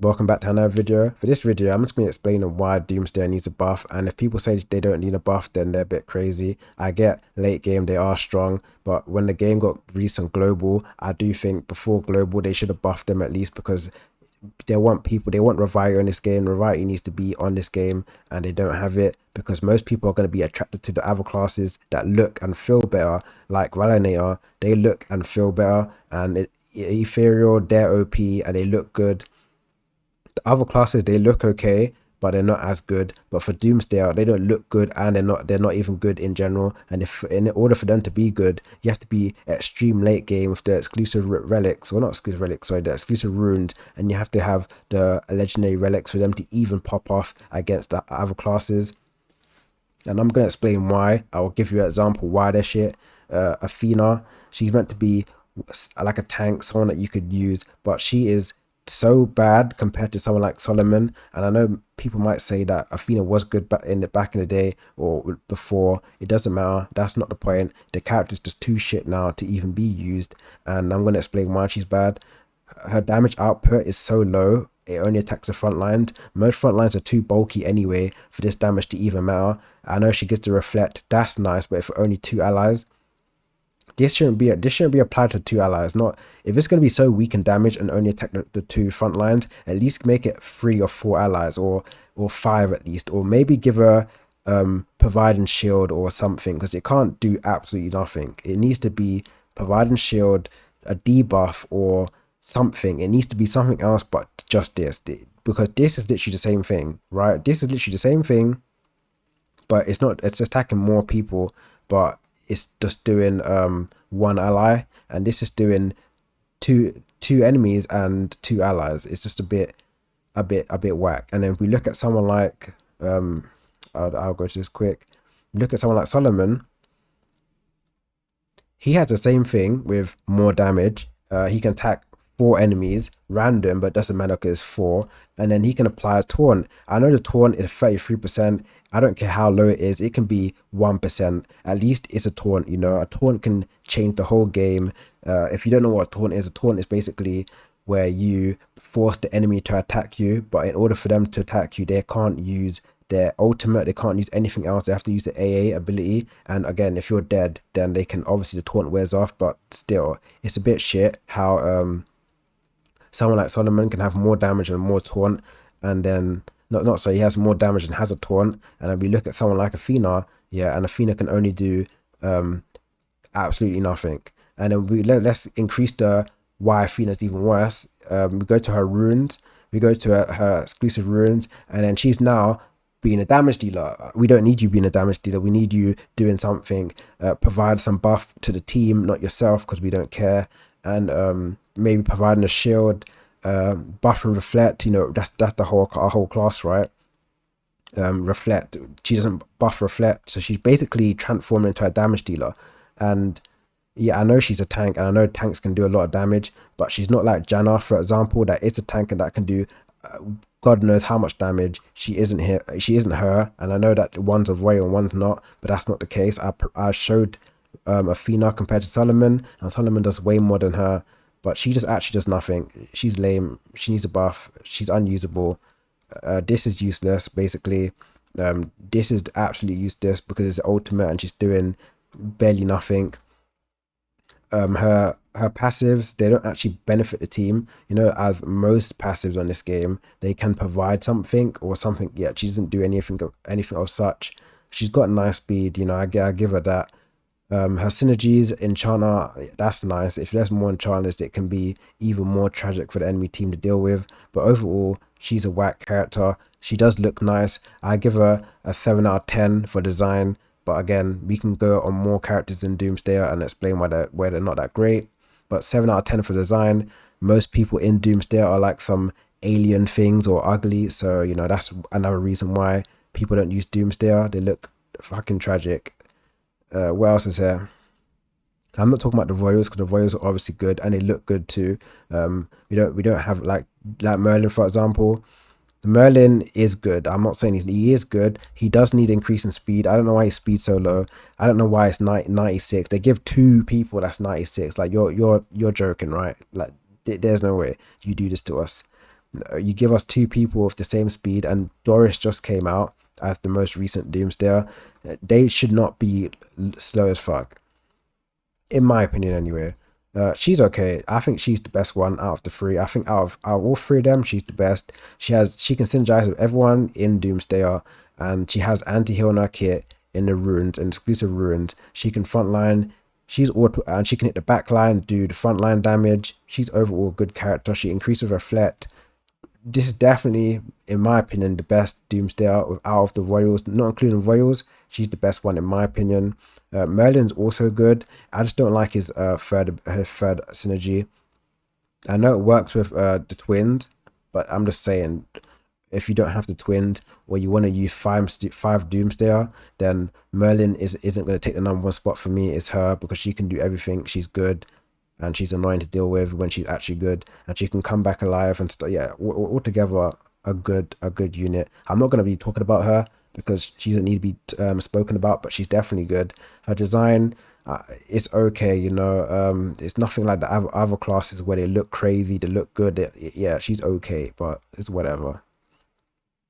Welcome back to another video. For this video, I'm just going to explain why Doomsday needs a buff, and if people say they don't need a buff, then they're a bit crazy. I get late game they are strong, but when the game got released on global, I do think before global they should have buffed them at least, because they want Reviver in this game. Reviver needs to be on this game, and they don't have it because most people are going to be attracted to the other classes that look and feel better, like Valinator. They look and feel better, and Ethereal, they're OP and they look good. The other classes, they look okay, but they're not as good. But for Doomsday, they don't look good, and they're not even good in general. And if in order for them to be good, you have to be extreme late game with the exclusive relics, or not exclusive relics, sorry, the exclusive runes, and you have to have the legendary relics for them to even pop off against the other classes. And I'm gonna explain why. I will give you an example why they're shit. Athena, she's meant to be like a tank, someone that you could use, but she is so bad compared to someone like Solomon. And I know people might say that Athena was good back in the day or before. It doesn't matter, that's not the point. The character's just too shit now to even be used, and I'm going to explain why she's bad. Her damage output is so low, it only attacks the front lines. Most front lines are too bulky anyway for this damage to even matter. I know she gets to reflect, that's nice, but if only 2 allies, this shouldn't be applied to 2 allies. Not if it's going to be so weak in damage and only attack the 2 front lines, at least make it 3 or 4 allies, or 5 at least, or maybe give her providing shield or something, because it can't do absolutely nothing. It needs to be providing shield, a debuff or something. It needs to be something else but just this, because this is literally the same thing, right? This is literally the same thing, but it's not. It's attacking more people, but it's just doing 1 ally, and this is doing two enemies and 2 allies. It's just a bit whack. And then if we look at someone like I'll go to this quick. Look at someone like Solomon. He has the same thing with more damage. He can attack 4 enemies random, but doesn't matter because it's 4, and then he can apply a taunt. I know the taunt is 33%. I don't care how low it is, it can be 1%. At least it's a taunt, you know. A taunt can change the whole game. If you don't know what a taunt is basically where you force the enemy to attack you, but in order for them to attack you, they can't use their ultimate, they can't use anything else, they have to use the AA ability. And again, if you're dead, then they can, obviously the taunt wears off, but still it's a bit shit how someone like Solomon can have more damage and more taunt, and then not so he has more damage and has a taunt. And then we look at someone like Athena, yeah, and Athena can only do absolutely nothing. And then let's increase the why Athena's even worse. We go to her runes, we go to her exclusive runes, and then she's now being a damage dealer. We don't need you being a damage dealer, we need you doing something. Provide some buff to the team, not yourself, because we don't care. And maybe providing a shield, buff and reflect, you know, that's our whole class, right? Reflect, she doesn't buff reflect, so she's basically transformed into a damage dealer. And yeah, I know she's a tank, and I know tanks can do a lot of damage, but she's not like Janna, for example, that is a tank and that can do God knows how much damage. She isn't her, and I know that one's a royal and one's not, but that's not the case. I showed Athena compared to Solomon, and Solomon does way more than her, but she just actually does nothing. She's lame, she needs a buff, she's unusable. This is useless basically. This is absolutely useless because it's ultimate and she's doing barely nothing. Her passives, they don't actually benefit the team, you know, as most passives on this game. They can provide something or something, yet she doesn't do anything of such. She's got nice speed, you know, I give her that. Her synergies, enchanter, that's nice. If there's more enchanters, it can be even more tragic for the enemy team to deal with. But overall, she's a whack character. She does look nice. I give her a 7 out of 10 for design. But again, we can go on more characters in Doomsdayer and explain why they're not that great. But 7 out of 10 for design. Most people in Doomsdayer are like some alien things or ugly. So, you know, that's another reason why people don't use Doomsdayer. They look fucking tragic. What else is there? I'm not talking about the royals, because the royals are obviously good and they look good too. We don't have like Merlin, for example. Merlin is good. I'm not saying he is good. He does need increase in speed. I don't know why his speed's so low. I don't know why it's 96. They give 2 people that's 96. Like you're joking, right? Like there's no way you do this to us. You give us two people with the same speed, and Doris just came out as the most recent Doomsdayer. They should not be slow as fuck, in my opinion anyway. She's okay. I think she's the best one out of the three. I think out of all three of them, she's the best. She can synergize with everyone in Doomsdayer, and she has anti-heal in her kit in the runes and exclusive runes. She can frontline. She's auto, and she can hit the back line, do the frontline damage. She's overall a good character. She increases reflect. This is definitely, in my opinion, the best Doomsdayer out of the Royals, not including Royals. She's the best one in my opinion. Merlin's also good. I just don't like his third synergy. I know it works with the twins, but I'm just saying, if you don't have the twins or you want to use five Doomsdayer, then Merlin isn't going to take the #1 spot for me. It's her, because she can do everything. She's good, and she's annoying to deal with when she's actually good, and she can come back alive and stuff. Yeah, altogether a good unit. I'm not going to be talking about her because she doesn't need to be spoken about, but she's definitely good. Her design, it's okay, you know. It's nothing like the other classes where they look crazy, they look good. Yeah, she's okay, but it's whatever.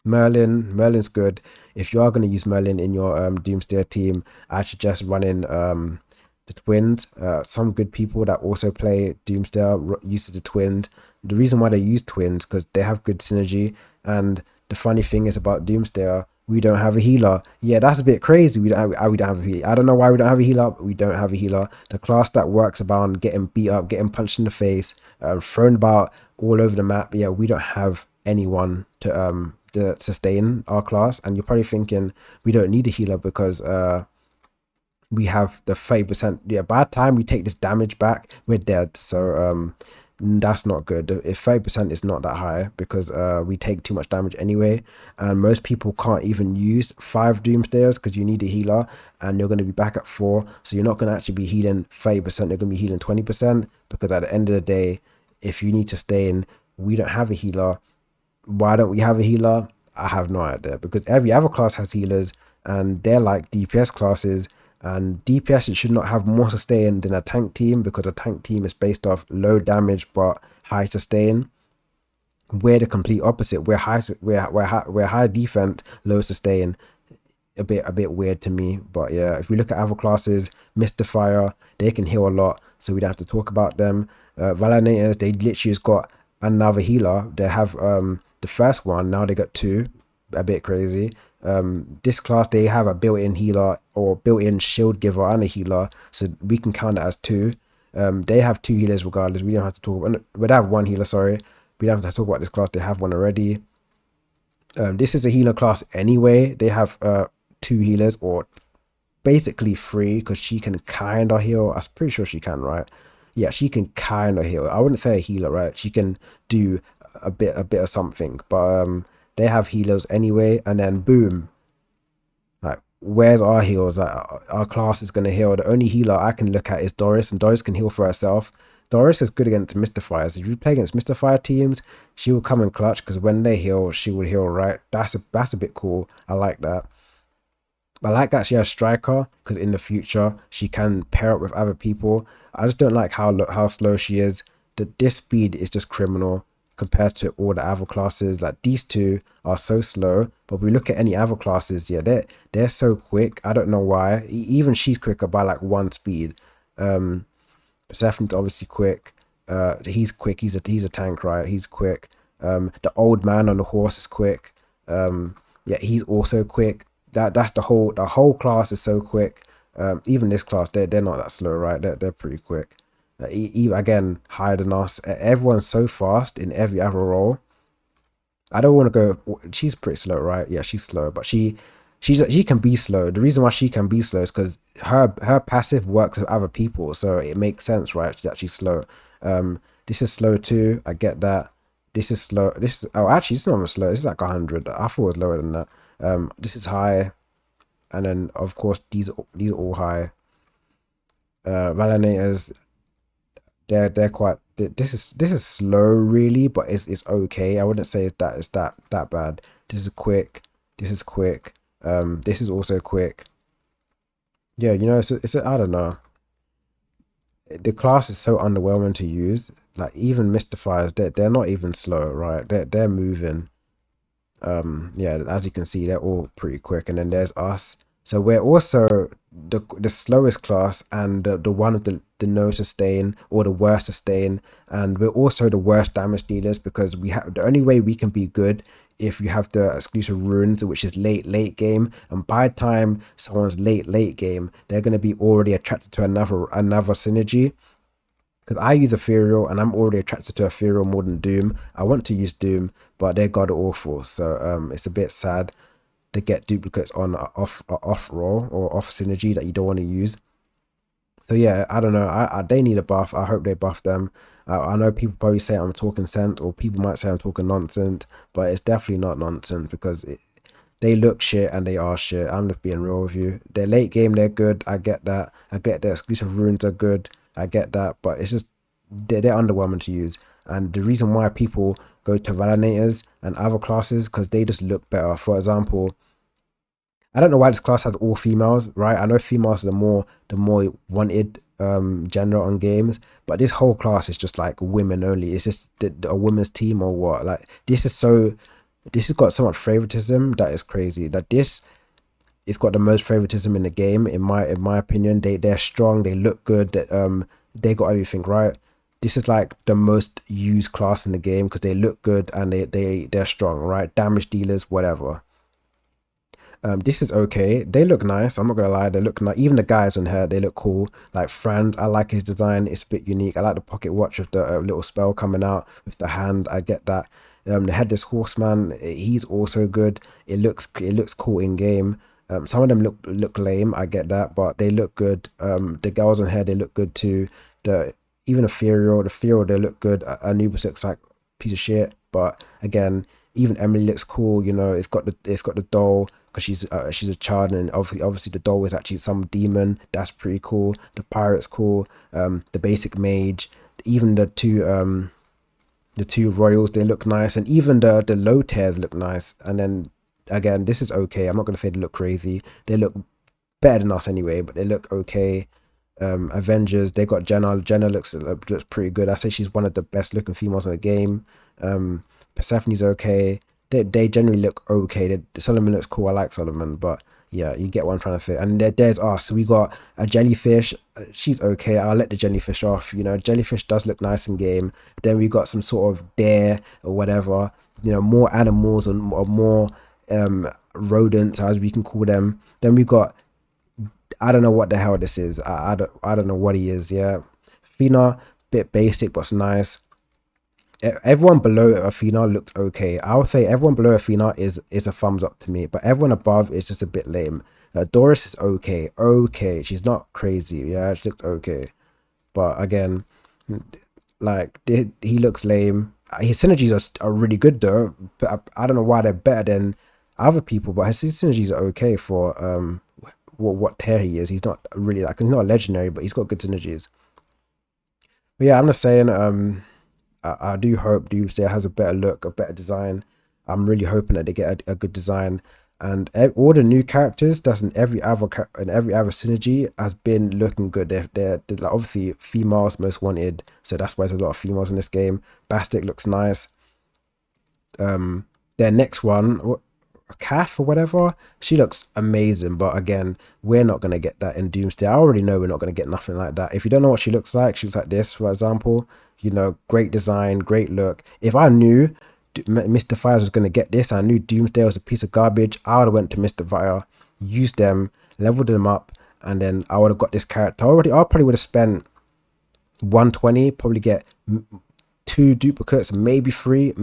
Merlin's good. If you are going to use Merlin in your Doomsday team, I suggest running the twins. Some good people that also play Doomsday uses the twins. The reason why they use twins, because they have good synergy. And the funny thing is about Doomsday, we don't have a healer. Yeah, that's a bit crazy. We don't have a healer. I don't know why we don't have a healer, but we don't have a healer. The class that works about getting beat up, getting punched in the face, thrown about all over the map. Yeah, we don't have anyone to sustain our class. And you're probably thinking we don't need a healer because we have the 30%. Yeah, by the time we take this damage back, we're dead. So that's not good. If 30% is not that high, because we take too much damage anyway, and most people can't even use 5 Doomsdayers because you need a healer, and you're going to be back at 4, so you're not going to actually be healing 30%. You're going to be healing 20%, because at the end of the day, if you need to stay in, we don't have a healer. Why don't we have a healer? I have no idea, because every other class has healers, and they're like DPS classes. And DPS should not have more sustain than a tank team, because a tank team is based off low damage but high sustain. We're the complete opposite. We're high defense, low sustain. A bit weird to me, but yeah. If we look at other classes, Mystifier, they can heal a lot, so we don't have to talk about them. Validators, they literally just got another healer. They have the first one, now they got 2. A bit crazy. This class, they have a built-in healer or built-in shield giver and a healer, so we can count it as 2. They have 2 healers regardless. We don't have to talk about, they have 1 healer, sorry. We don't have to talk about this class. They have one already. This is a healer class anyway. They have 2 healers, or basically 3, because she can kind of heal. I'm pretty sure she can, right? Yeah, she can kind of heal. I wouldn't say a healer, right? She can do a bit of something, but they have healers anyway. And then boom, like, where's our heals? Like, our class is going to heal. The only healer I can look at is Doris, and Doris can heal for herself. Doris is good against Mystifiers. If you play against Mystifier teams, she will come in clutch, because when they heal, she will heal, right? That's a bit cool. I like that. I like that she has Striker, because in the future she can pair up with other people. I just don't like how slow she is. This speed is just criminal compared to all the other classes. Like, these two are so slow, but we look at any other classes, yeah, they're so quick. I don't know why. Even she's quicker by like 1 speed. Persephone's obviously quick. He's quick. He's a tank, right? He's quick. The old man on the horse is quick. Yeah, he's also quick. That's the whole class is so quick. Even this class, they're not that slow, right? They're pretty quick. Again, higher than us. Everyone's so fast in every other role. I don't want to go. She's pretty slow, right? Yeah, she's slow, but she can be slow. The reason why she can be slow is because her passive works with other people, so it makes sense, right? That she's slow. This is slow too. I get that. This is slow. Actually, it's not even slow. This is like 100. I thought it was lower than that. This is high, and then of course these are all high. Validators, they're quite. This is slow really, but it's okay. I wouldn't say it's that bad. This is quick. This is quick. This is also quick. Yeah, you know, I don't know. The class is so underwhelming to use. like even Mystifiers, they're not even slow, right? They're moving. Yeah, as you can see, they're all pretty quick. And then there's us. So we're also the slowest class and the one with the no sustain or the worst sustain, and we're also the worst damage dealers because we have the only way we can be good if you have the exclusive runes, which is late game, and by the time someone's late game, they're gonna be already attracted to another synergy. Because I use Ethereal and I'm already attracted to Ethereal more than Doom. I want to use Doom, but they're god awful. So it's a bit sad to get duplicates on off roll or off synergy that you don't want to use. So yeah, I don't know. They need a buff. I hope they buff them. I know people probably say I'm talking sense, or people might say I'm talking nonsense, but it's definitely not nonsense because they look shit and they are shit. I'm just being real with you. Their late game, they're good. I get that. I get their exclusive runes are good. I get that, but it's just they're underwhelming to use. And the reason why people go to Validators and other classes because they just look better. For example, I don't know why this class has all females, right? I know females are the more wanted gender on games, but this whole class is just like women only. It's just a women's team or what? Like this has got so much favoritism that is crazy. That this it's got the most favoritism in the game in my opinion. They're strong, they look good, that they got everything right. This is like the most used class in the game because they look good and they're strong, right? Damage dealers, whatever. This is okay. They look nice. I'm not gonna lie. They look nice. Even the guys on here, they look cool. Like Franz, I like his design. It's a bit unique. I like the pocket watch with the little spell coming out with the hand. I get that. The headless horseman, he's also good. It looks cool in game. Some of them look lame. I get that, but they look good. The girls on here, they look good too. The even the Ethereal, they look good. Anubis looks like a piece of shit, but again, even Emily looks cool. You know, it's got the doll because she's a child, and obviously the doll is actually some demon. That's pretty cool. The pirate's cool. The basic mage, even the two royals, they look nice, and even the low tiers look nice. And then again, this is okay. I'm not gonna say they look crazy. They look better than us anyway, but they look okay. Avengers, they got Jenna. Jenna looks pretty good. I say she's one of the best looking females in the game. Persephone's okay. They generally look okay. Solomon looks cool. I like Solomon, but yeah, you get what I'm trying to say. And there's us. We got a jellyfish. She's okay. I'll let the jellyfish off. You know, jellyfish does look nice in game. Then we got some sort of dare or whatever. You know, more animals or more rodents, as we can call them. Then we got, I don't know what the hell this is. I don't know what he is. Yeah, Fina, bit basic but it's nice. Everyone below Athena looks okay. I would say everyone below Athena is a thumbs up to me, but everyone above is just a bit lame. Doris is okay. She's not crazy. Yeah, she looks okay, but again, like he looks lame. His synergies are really good though, but I don't know why they're better than other people. But his synergies are okay for what tier he is. He's not really like he's not a legendary, but he's got good synergies. But yeah, I'm just saying. I do hope Doomsday has a better look, a better design. I'm really hoping that they get a good design, and all the new characters that's in every other synergy has been looking good. They're like obviously females most wanted, so that's why there's a lot of females in this game. Bastic looks nice. Their next one, Kath or whatever, she looks amazing, but again, we're not gonna get that in Doomsday. I already know we're not gonna get nothing like that. If you don't know what she looks like this, for example. You know, great design, great look. If I knew Mr. Fire was gonna get this, I knew Doomsday was a piece of garbage, I would have went to Mr. Fire, used them, leveled them up, and then I would have got this character already. I probably would have spent 120, probably get 2 duplicates, maybe three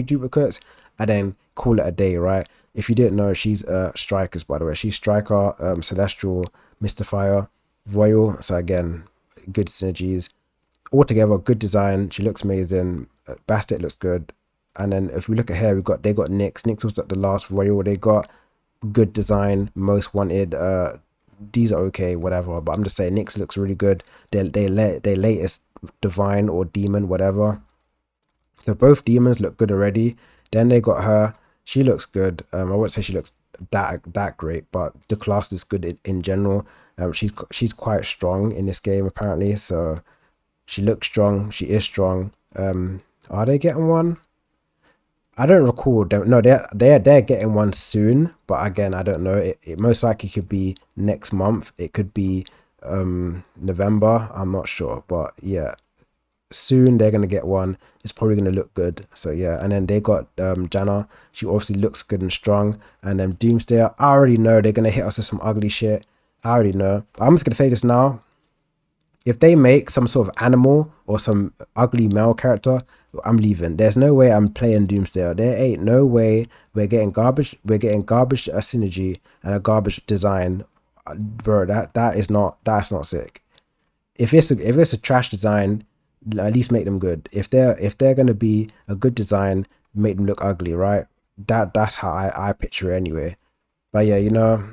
duplicates, and then call it a day, right? If you didn't know, she's strikers, by the way. She's striker, celestial, Mr. Fire, royal. So again, good synergies. Altogether, good design. She looks amazing. Bastet looks good. And then if we look at here, they got Nyx. Nyx was the last royal. They got good design, most wanted. These are okay, whatever. But I'm just saying, Nyx looks really good. Their latest divine or demon, whatever. So both demons look good already. Then they got her. She looks good. I wouldn't say she looks that great, but the class is good in general. She's quite strong in this game apparently. So She looks strong. She is strong. Are they getting one? I don't recall them. No, they're getting one soon. But again, I don't know. It most likely could be next month. It could be November. I'm not sure. But yeah, soon they're gonna get one. It's probably gonna look good. So yeah, and then they got Janna. She obviously looks good and strong. And then Doomsdayer, I already know they're gonna hit us with some ugly shit. I already know. But I'm just gonna say this now. If they make some sort of animal or some ugly male character, I'm leaving. There's no way I'm playing Doomsday. There ain't no way we're getting garbage. We're getting garbage synergy and a garbage design, bro. That's not sick. If it's a trash design, at least make them good. If they're gonna be a good design, make them look ugly, right? That's how I picture it anyway. But yeah, you know.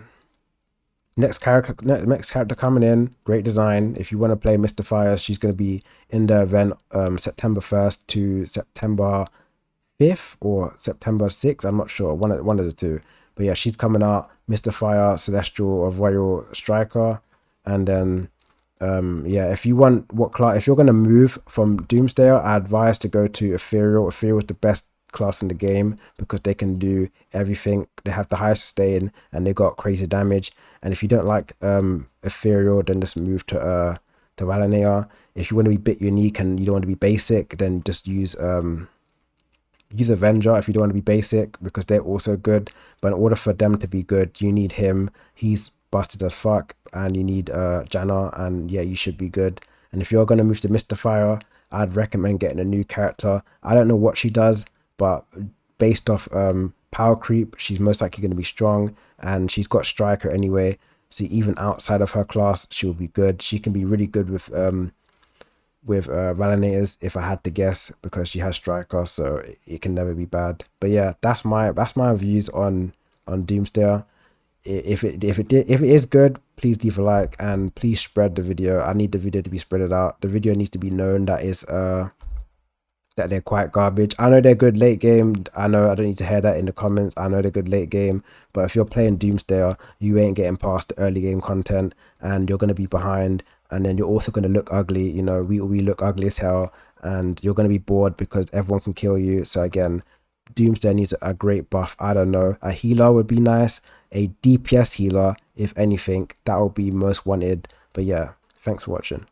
Next character coming in, great design. If you want to play Mystifier, she's going to be in the event September 1st to September 5th or September 6th. I'm not sure, one of the two. But yeah, she's coming out. Mystifier, Celestial, or Royal Striker. And then yeah, if you want what class, if you're going to move from Doomsdayer, I advise to go to Ethereal. Ethereal is the best class in the game because they can do everything. They have the highest sustain and they got crazy damage. And if you don't like Ethereal, then just move to LMAO. If you want to be a bit unique and you don't want to be basic, then just use Avenger if you don't want to be basic, because they're also good. But in order for them to be good, you need him. He's busted as fuck, and you need Janna, and yeah, you should be good. And if you're gonna move to Mystifier, I'd recommend getting a new character. I don't know what she does, but based off power creep, she's most likely going to be strong, and she's got Striker anyway. So even outside of her class, she'll be good. She can be really good with Valinators, if I had to guess, because she has Striker, so it can never be bad. But yeah, that's my views on Doomsdayer. If it is good, please leave a like and please spread the video. I need the video to be spreaded out. The video needs to be known that they're quite garbage. I know they're good late game. I know I don't need to hear that in the comments. I know they're good late game, but if you're playing Doomsdayer, you ain't getting past the early game content, and you're going to be behind, and then you're also going to look ugly. You know, we look ugly as hell, and you're going to be bored because everyone can kill you. So again, Doomsday needs a great buff. I don't know, a healer would be nice, a DPS healer if anything. That would be most wanted. But yeah, thanks for watching.